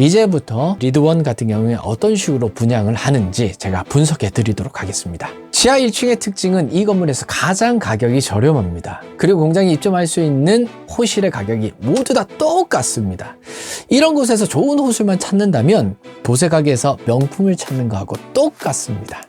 이제부터 리드원 같은 경우에 어떤 식으로 분양을 하는지 제가 분석해 드리도록 하겠습니다. 지하 1층의 특징은 이 건물에서 가장 가격이 저렴합니다. 그리고 공장에 입점할 수 있는 호실의 가격이 모두 다 똑같습니다. 이런 곳에서 좋은 호실만 찾는다면 보세 가게에서 명품을 찾는 거하고 똑같습니다.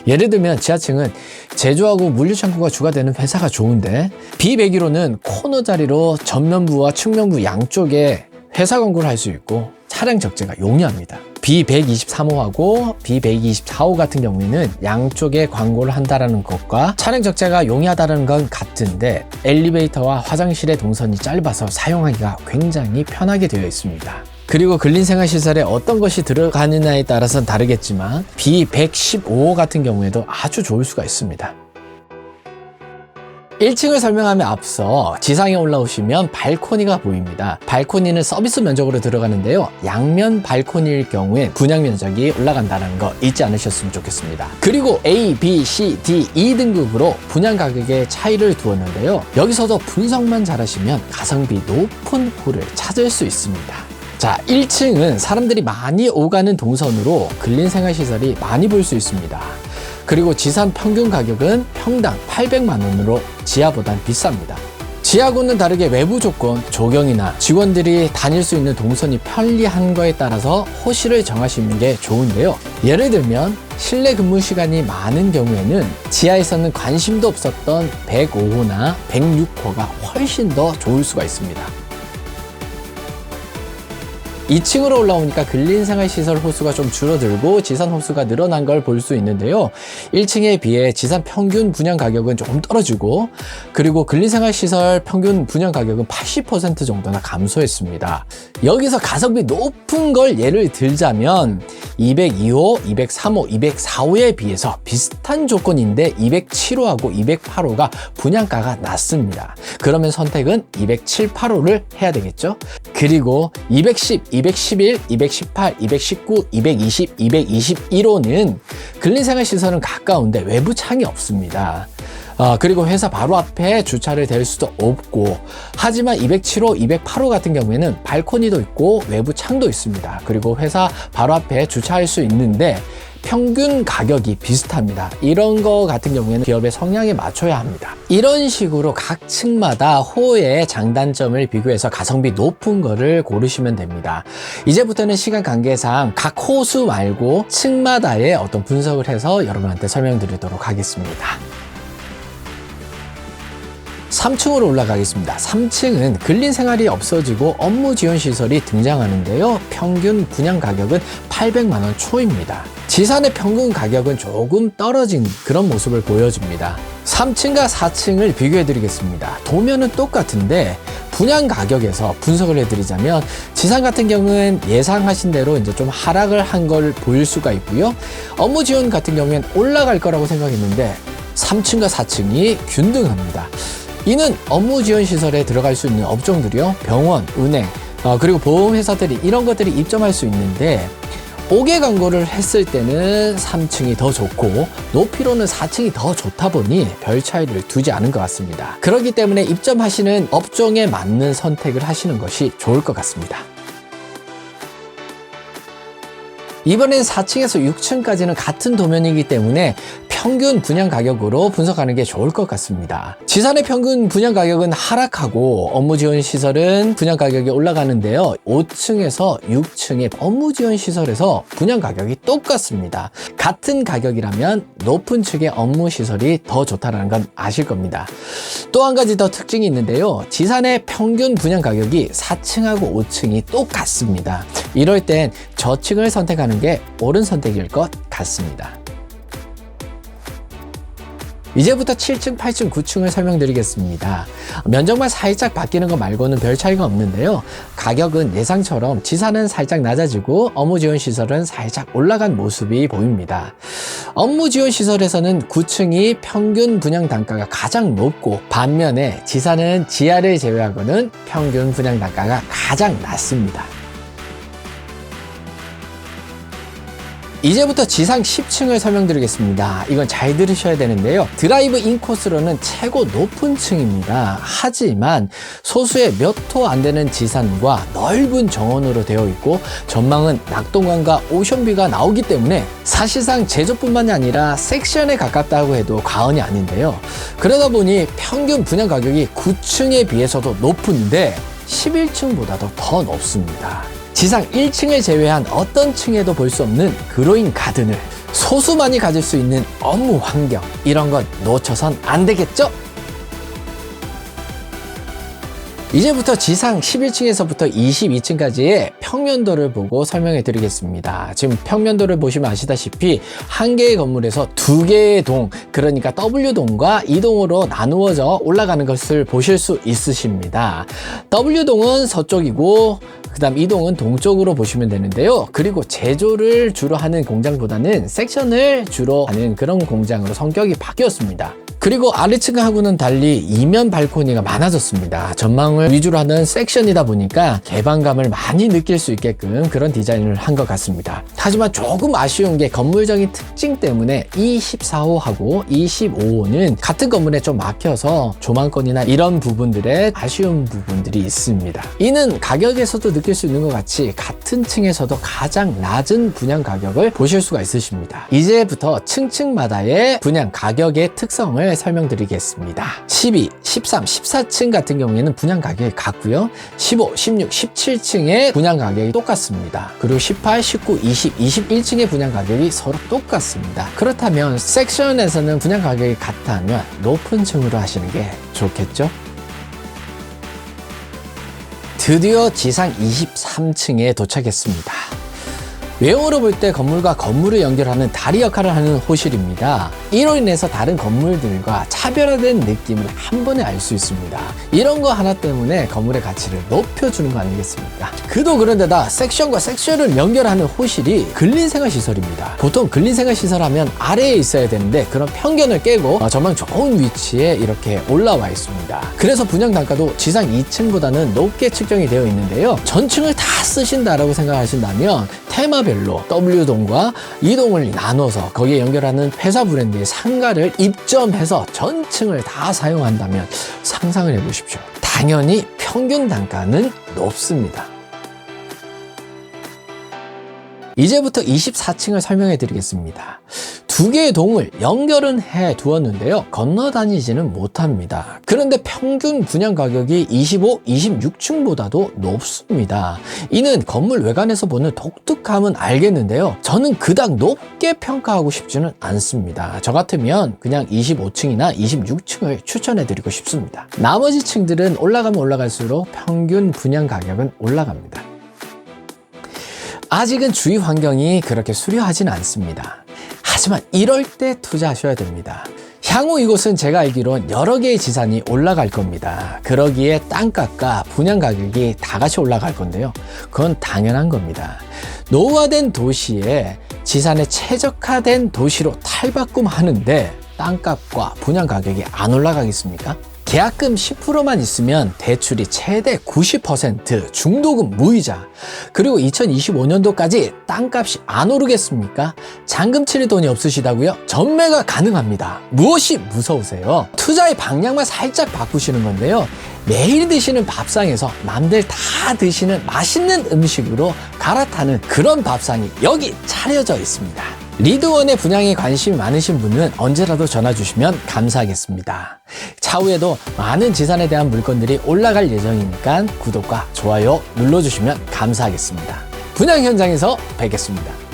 예를 들면 지하층은 제조하고 물류창고가 주가 되는 회사가 좋은데 B101호는 코너 자리로 전면부와 측면부 양쪽에 회사 광고를 할 수 있고 차량 적재가 용이합니다. B123호하고 B124호 같은 경우에는 양쪽에 광고를 한다는 것과 차량 적재가 용이하다는 건 같은데 엘리베이터와 화장실의 동선이 짧아서 사용하기가 굉장히 편하게 되어 있습니다. 그리고 근린생활시설에 어떤 것이 들어가느냐에 따라서는 다르겠지만 B115호 같은 경우에도 아주 좋을 수가 있습니다. 1층을 설명하며 앞서 지상에 올라오시면 발코니가 보입니다. 발코니는 서비스 면적으로 들어가는데요. 양면 발코니일 경우에 분양 면적이 올라간다는 거 잊지 않으셨으면 좋겠습니다. 그리고 A, B, C, D, E 등급으로 분양 가격의 차이를 두었는데요. 여기서도 분석만 잘하시면 가성비 높은 홀을 찾을 수 있습니다. 자, 1층은 사람들이 많이 오가는 동선으로 근린생활시설이 많이 볼 수 있습니다. 그리고 지산 평균 가격은 평당 800만 원으로 지하보단 비쌉니다. 지하고는 다르게 외부 조건, 조경이나 직원들이 다닐 수 있는 동선이 편리한 거에 따라서 호실을 정하시는 게 좋은데요. 예를 들면 실내 근무 시간이 많은 경우에는 지하에서는 관심도 없었던 105호나 106호가 훨씬 더 좋을 수가 있습니다. 2층으로 올라오니까 근린생활시설 호수가 좀 줄어들고 지산 호수가 늘어난 걸 볼 수 있는데요. 1층에 비해 지산 평균 분양 가격은 조금 떨어지고 그리고 근린생활시설 평균 분양 가격은 80% 정도나 감소했습니다. 여기서 가성비 높은 걸 예를 들자면 202호, 203호, 204호에 비해서 비슷한 조건인데 207호하고 208호가 분양가가 낮습니다. 그러면 선택은 207, 8호를 해야 되겠죠? 그리고 210, 211, 218, 219, 220, 221호는 근린생활시설은 가까운데 외부 창이 없습니다. 그리고 회사 바로 앞에 주차를 댈 수도 없고 하지만 207호, 208호 같은 경우에는 발코니도 있고 외부 창도 있습니다. 그리고 회사 바로 앞에 주차할 수 있는데 평균 가격이 비슷합니다. 이런 거 같은 경우에는 기업의 성향에 맞춰야 합니다. 이런 식으로 각 층마다 호의 장단점을 비교해서 가성비 높은 거를 고르시면 됩니다. 이제부터는 시간 관계상 각 호수 말고 층마다의 어떤 분석을 해서 여러분한테 설명드리도록 하겠습니다. 3층으로 올라가겠습니다. 3층은 근린생활이 없어지고 업무 지원 시설이 등장하는데요. 평균 분양 가격은 800만 원 초입니다. 지산의 평균 가격은 조금 떨어진 그런 모습을 보여줍니다. 3층과 4층을 비교해 드리겠습니다. 도면은 똑같은데 분양 가격에서 분석을 해드리자면 지산 같은 경우는 예상하신 대로 이제 좀 하락을 한 걸 보일 수가 있고요. 업무 지원 같은 경우엔 올라갈 거라고 생각했는데 3층과 4층이 균등합니다. 이는 업무 지원 시설에 들어갈 수 있는 업종들이요. 병원, 은행, 그리고 보험회사들이 이런 것들이 입점할 수 있는데 5개 광고를 했을 때는 3층이 더 좋고 높이로는 4층이 더 좋다 보니 별 차이를 두지 않은 것 같습니다. 그렇기 때문에 입점하시는 업종에 맞는 선택을 하시는 것이 좋을 것 같습니다. 이번엔 4층에서 6층까지는 같은 도면이기 때문에 평균 분양 가격으로 분석하는 게 좋을 것 같습니다. 지산의 평균 분양 가격은 하락하고 업무 지원 시설은 분양 가격이 올라가는데요. 5층에서 6층의 업무 지원 시설에서 분양 가격이 똑같습니다. 같은 가격이라면 높은 측의 업무 시설이 더 좋다는 건 아실 겁니다. 또 한 가지 더 특징이 있는데요. 지산의 평균 분양 가격이 4층하고 5층이 똑같습니다. 이럴 땐 저층을 선택하는 게 옳은 선택일 것 같습니다. 이제부터 7층, 8층, 9층을 설명드리겠습니다. 면적만 살짝 바뀌는 것 말고는 별 차이가 없는데요. 가격은 예상처럼 지산은 살짝 낮아지고 업무 지원 시설은 살짝 올라간 모습이 보입니다. 업무 지원 시설에서는 9층이 평균 분양 단가가 가장 높고 반면에 지산은 지하를 제외하고는 평균 분양 단가가 가장 낮습니다. 이제부터 지상 10층을 설명드리겠습니다. 이건 잘 들으셔야 되는데요. 드라이브 인코스로는 최고 높은 층입니다. 하지만 소수의 몇 호 안 되는 지산과 넓은 정원으로 되어 있고 전망은 낙동강과 오션뷰가 나오기 때문에 사실상 제조뿐만이 아니라 섹션에 가깝다고 해도 과언이 아닌데요. 그러다 보니 평균 분양 가격이 9층에 비해서도 높은데 11층보다도 더 높습니다. 지상 1층을 제외한 어떤 층에도 볼 수 없는 그로잉 가든을 소수만이 가질 수 있는 업무 환경, 이런 건 놓쳐선 안 되겠죠? 이제부터 지상 11층에서부터 22층까지의 평면도를 보고 설명해 드리겠습니다. 지금 평면도를 보시면 아시다시피 한 개의 건물에서 두 개의 동, 그러니까 W동과 E동으로 나누어져 올라가는 것을 보실 수 있으십니다. W동은 서쪽이고 그 다음 E동은 동쪽으로 보시면 되는데요. 그리고 제조를 주로 하는 공장보다는 섹션을 주로 하는 그런 공장으로 성격이 바뀌었습니다. 그리고 아래층하고는 달리 이면 발코니가 많아졌습니다. 전망을 위주로 하는 섹션이다 보니까 개방감을 많이 느낄 수 있게끔 그런 디자인을 한 것 같습니다. 하지만 조금 아쉬운 게 건물적인 특징 때문에 24호하고 25호는 같은 건물에 좀 막혀서 조망권이나 이런 부분들에 아쉬운 부분들이 있습니다. 이는 가격에서도 느낄 수 있는 것 같이 같은 층에서도 가장 낮은 분양 가격을 보실 수가 있으십니다. 이제부터 층층마다의 분양 가격의 특성을 설명드리겠습니다. 12, 13, 14층 같은 경우에는 분양 가격이 같고요. 15, 16, 17층의 분양 가격이 똑같습니다. 그리고 18, 19, 20, 21층의 분양 가격이 서로 똑같습니다. 그렇다면 섹션에서는 분양 가격이 같다면 높은 층으로 하시는 게 좋겠죠? 드디어 지상 23층에 도착했습니다. 외형으로 볼 때 건물과 건물을 연결하는 다리 역할을 하는 호실입니다. 이로 인해서 다른 건물들과 차별화된 느낌을 한 번에 알 수 있습니다. 이런 거 하나 때문에 건물의 가치를 높여주는 거 아니겠습니까? 그도 그런데다 섹션과 섹션을 연결하는 호실이 근린생활시설입니다. 보통 근린생활시설 하면 아래에 있어야 되는데 그런 편견을 깨고 전망 좋은 위치에 이렇게 올라와 있습니다. 그래서 분양 단가도 지상 2층보다는 높게 측정이 되어 있는데요. 전층을 다 쓰신다라고 생각하신다면 테마별로 W동과 E동을 나눠서 거기에 연결하는 회사 브랜드의 상가를 입점해서 전층을 다 사용한다면 상상을 해보십시오. 당연히 평균 단가는 높습니다. 이제부터 24층을 설명해 드리겠습니다. 두 개의 동을 연결은 해 두었는데요. 건너 다니지는 못합니다. 그런데 평균 분양 가격이 25, 26층보다도 높습니다. 이는 건물 외관에서 보는 독특함은 알겠는데요. 저는 그닥 높게 평가하고 싶지는 않습니다. 저 같으면 그냥 25층이나 26층을 추천해 드리고 싶습니다. 나머지 층들은 올라가면 올라갈수록 평균 분양 가격은 올라갑니다. 아직은 주위 환경이 그렇게 수려하진 않습니다. 하지만 이럴 때 투자하셔야 됩니다. 향후 이곳은 제가 알기론 여러 개의 지산이 올라갈 겁니다. 그러기에 땅값과 분양 가격이 다 같이 올라갈 건데요. 그건 당연한 겁니다. 노후화된 도시에 지산에 최적화된 도시로 탈바꿈하는데 땅값과 분양 가격이 안 올라가겠습니까? 계약금 10%만 있으면 대출이 최대 90%, 중도금 무이자, 그리고 2025년도까지 땅값이 안 오르겠습니까? 잔금 치를 돈이 없으시다고요? 전매가 가능합니다. 무엇이 무서우세요? 투자의 방향만 살짝 바꾸시는 건데요. 매일 드시는 밥상에서 남들 다 드시는 맛있는 음식으로 갈아타는 그런 밥상이 여기 차려져 있습니다. 리드원의 분양에 관심이 많으신 분은 언제라도 전화 주시면 감사하겠습니다. 차후에도 많은 지산에 대한 물건들이 올라갈 예정이니까 구독과 좋아요 눌러주시면 감사하겠습니다. 분양 현장에서 뵙겠습니다.